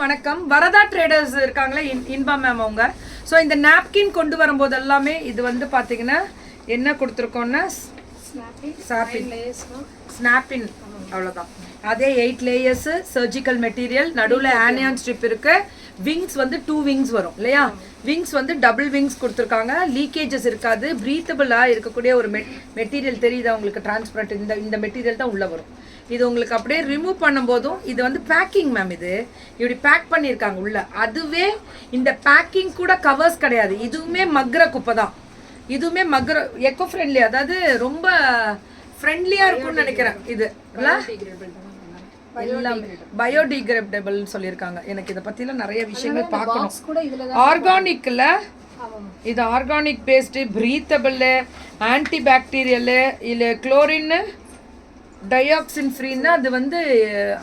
வணக்கம். வரதா ட்ரேடர்ஸ் இருக்காங்களே, இன்பா மேம் அவங்க. ஸோ இந்த நாப்கின் கொண்டு வரும்போது எல்லாமே இது வந்து பார்த்தீங்கன்னா என்ன கொடுத்துருக்கோன்னா ஸ்னாப்பின் அவ்வளோதான். அதே 8 லேயர்ஸு சர்ஜிக்கல் மெட்டீரியல், நடுவில் ஆனியான் ஸ்ட்ரிப் இருக்கு. விங்ஸ் வந்து 2 விங்ஸ் வரும் இல்லையா? விங்ஸ் வந்து டபுள் விங்ஸ் கொடுத்துருக்காங்க. லீக்கேஜஸ் இருக்காது. ப்ரீத்தபிளாக இருக்கக்கூடிய ஒரு மெட்டீரியல் தெரியுதா உங்களுக்கு? டிரான்ஸ்பரண்ட் இந்த மெட்டீரியல் தான் உள்ளே வரும். இது உங்களுக்கு அப்படியே ரிமூவ் பண்ணும்போதும் இது வந்து பேக்கிங் மேம். இது இப்படி பேக் பண்ணியிருக்காங்க உள்ள. அதுவே இந்த பேக்கிங் கூட கவர்ஸ் கிடையாது. இதுவுமே மக்குற குப்பை தான். இதுவுமே மக்குற எக்கோ ஃப்ரெண்ட்லி, அதாவது ரொம்ப ஃப்ரெண்ட்லியாக இருக்கும்னு நினைக்கிறேன். இது எல்லாமே பயோடிகிரேடபிள் சொல்லியிருக்காங்க. எனக்கு இதை பற்றிலாம் நிறைய விஷயங்கள் பார்க்கணும். ஆர்கானிக்கில் இது organic based, breathable, anti bacterial, இல்லை குளோரின்னு டயாக்சின் ஃப்ரீன்னா அது வந்து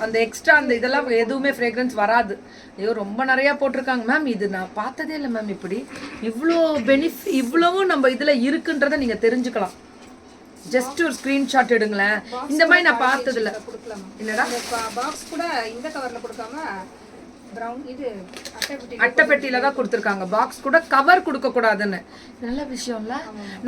அந்த எக்ஸ்ட்ரா அந்த இதெல்லாம் எதுவுமே ஃப்ரேக்ரன்ஸ் வராது. ஐயோ ரொம்ப நிறையா போட்டிருக்காங்க மேம். இது நான் பார்த்ததே இல்லை மேம். இப்படி இவ்வளோ இவ்வளவும் நம்ம இதில் இருக்குன்றதை நீங்கள் தெரிஞ்சுக்கலாம். ஜஸ்ட் ஒரு ஸ்க்ரீன்ஷாட் எடுங்களேன். இந்த மாதிரி நான் பார்த்ததில்ல. என்னடா பாக்ஸ் கூட இந்த கவரில் கொடுக்காம அட்டைப்பெட்டியில தான் கொடுத்துருக்காங்க. பாக்ஸ் கூட கவர் கொடுக்க கூடாதுன்னு. நல்ல விஷயம்ல.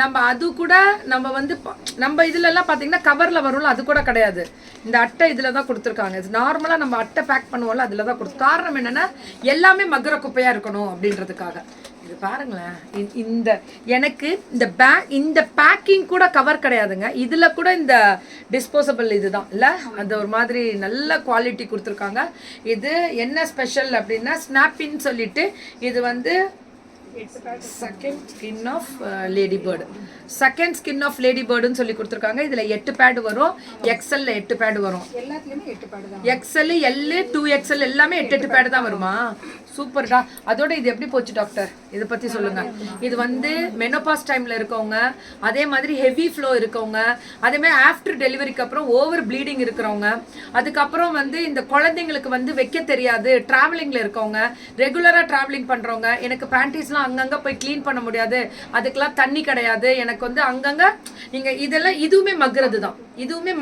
நம்ம அது கூட நம்ம வந்து நம்ம இதுல எல்லாம் பாத்தீங்கன்னா கவர்ல வரும்ல, அது கூட கிடையாது. இந்த அட்டை இதுல தான் கொடுத்துருக்காங்க. நார்மலா நம்ம அட்டை பேக் பண்ணுவோம்ல, அதுல தான் கொடுத்து. காரணம் என்னன்னா எல்லாமே மக்குற குப்பையா இருக்கணும் அப்படின்றதுக்காக. இது பாருங்களேன். இந்த எனக்கு இந்த பேக்கிங் கூட கவர் கிடையாதுங்க. இதுல கூட இந்த டிஸ்போசபிள் இதுதான் இல்ல, அந்த ஒரு மாதிரி நல்ல குவாலிட்டி கொடுத்துருக்காங்க. இது என்ன ஸ்பெஷல் அப்படின்னா ஸ்னாப்பின்னு சொல்லிட்டு இது வந்து செகண்ட் ஸ்கின் ஆஃப் லேடி பேர்டுன்னு சொல்லி கொடுத்துருக்காங்க. இதில் 8 பேடு வரும். எக்ஸ்எல்ல 8 பேடு வரும். எக்ஸ்எல், எல், 2XL எல்லாமே 8 பேடு தான் வருமா? சூப்பர்டா. அதோட இது எப்படி போச்சு டாக்டர்? இதை பற்றி சொல்லுங்க. இது வந்து மெனோபாஸ் டைமில் இருக்கவங்க, அதே மாதிரி ஹெவி ஃப்ளோ இருக்கவங்க, அதே மாதிரி ஆஃப்டர் டெலிவரிக்கு அப்புறம் ஓவர் ப்ளீடிங் இருக்கிறவங்க, அதுக்கப்புறம் வந்து இந்த குழந்தைங்களுக்கு வந்து வைக்க தெரியாது, ட்ராவலிங்கில் இருக்கவங்க, ரெகுலராக ட்ராவலிங் பண்ணுறவங்க, எனக்கு பேண்டீஸ்லாம் அங்கங்கே போய் க்ளீன் பண்ண முடியாது, அதுக்கெல்லாம் தண்ணி கிடையாது, எனக்கு வந்து அங்கங்கே நீங்கள் இதெல்லாம் இதுவுமே மக்குறது தான். இதுவுமே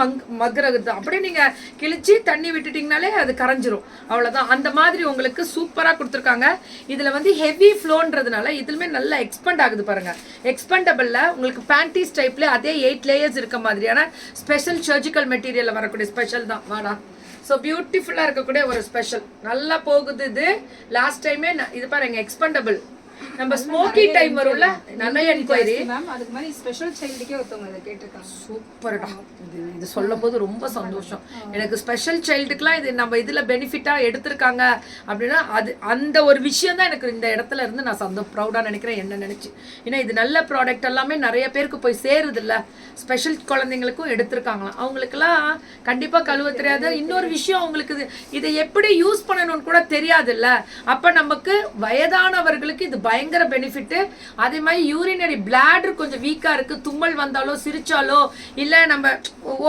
மக்குறது தான். அப்படியே நீங்கள் கிழிச்சு தண்ணி விட்டுட்டிங்கனாலே அது கரைஞ்சிரும். அவ்வளோதான். அந்த மாதிரி உங்களுக்கு சூப்பராக கொடுத்துருக்காங்க. இதில் வந்து ஹெவி ஃப்ளோன்றதுனால இதுலுமே நல்லா எக்ஸ்பெண்ட் ஆகுது பாருங்க. எக்ஸ்பெண்டபிளில் உங்களுக்கு பேண்டீஸ் டைப்ல அதே 8 லேயர்ஸ் இருக்க மாதிரியான ஸ்பெஷல் சர்ஜிக்கல் மெட்டீரியலில் வரக்கூடிய ஸ்பெஷல் தான். வாடா. ஸோ பியூட்டிஃபுல்லாக இருக்கக்கூடிய ஒரு ஸ்பெஷல். நல்லா போகுது இது. லாஸ்ட் டைமே இது பாருங்க எக்ஸ்பெண்டபிள். நம்ம ஸ்மோக்கி டைம் வரும்ல, நல்ல என்கொயரி. அதுக்கு மாதிரி ஸ்பெஷல் சைல்டுக்கே ஒருத்தவங்க இதை கேட்டிருக்காங்க. சூப்பர்டா. இது சொல்லும் போது ரொம்ப சந்தோஷம் எனக்கு. ஸ்பெஷல் சைல்டுக்குலாம் இது நம்ம இதில் பெனிஃபிட்டாக எடுத்திருக்காங்க அப்படின்னா அது அந்த ஒரு விஷயம் தான் எனக்கு இந்த இடத்துல இருந்து நான் ப்ரௌடாக நினைக்கிறேன். என்ன நினச்சி, ஏன்னா இது நல்ல ப்ராடக்ட் எல்லாமே நிறைய பேருக்கு போய் சேருது இல்லை. ஸ்பெஷல் குழந்தைங்களுக்கும் எடுத்திருக்காங்களாம். அவங்களுக்குலாம் கண்டிப்பாக கழுவ தெரியாது. இன்னொரு விஷயம், அவங்களுக்கு இதை எப்படி யூஸ் பண்ணணும்னு கூட தெரியாது இல்லை. அப்போ நமக்கு வயதானவர்களுக்கு இது பயங்கர பெனிஃபிட். அதே மாதிரி யூரினரி பிளாடர் கொஞ்சம் வீக்கா இருக்கு, தும்மல் வந்தாலோ சிரிச்சாலோ இல்ல நம்ம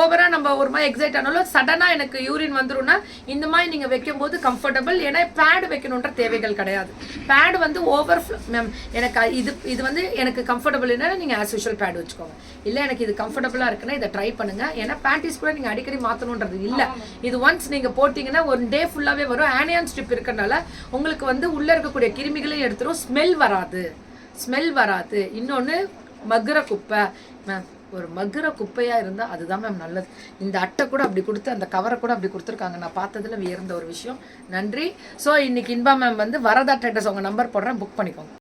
ஓவரா நம்ம ஒரு மாதிரி எக்ஸைட் ஆனாலோ சடனா எனக்கு யூரின் வந்துரும்னா இந்த மாதிரி நீங்க வைக்கும் போது கம்ஃபர்டபுள். ஏன்னா பேட் வைக்கணுன்ற தேவைகள் கிடையாது. பேட் வந்து ஓவர் மேம் எனக்கு இது வந்து எனக்கு கம்ஃபர்டபுள் என்னன்னா நீங்க ஆஸ் யூஷுவல் பேட் வச்சுக்கோங்க. இல்ல எனக்கு இது கம்ஃபர்டபுளா இருக்குன்னா இதை ட்ரை பண்ணுங்க. ஏன்னா பேண்டிஸ் கூட நீங்க அடிக்கடி மாத்தணும்ன்றது இல்ல. இது ஒன்ஸ் நீங்க போட்டீங்கன்னா ஒரு டே ஃபுல்லாவே வரும். ஆனியான் ஸ்ட்ரிப் இருக்கறனால உங்களுக்கு வந்து உள்ள இருக்கக்கூடிய கிருமிகளையும் எடுத்துரும். ஸ்மெல் வராது. இன்னொன்று மக்குற குப்பை மேம். ஒரு மக்குற குப்பையாக இருந்தால் அதுதான் மேம் நல்லது. இந்த அட்டை கூட அப்படி கொடுத்து அந்த கவரை கூட அப்படி கொடுத்துருக்காங்க. நான் பார்த்ததில் வியர்ந்த ஒரு விஷயம். நன்றி. ஸோ இன்னைக்கு இன்பா மேம் வந்து வரதா ட்ரேடர்ஸ் உங்கள் நம்பர் போடுறேன், புக் பண்ணிக்கோங்க.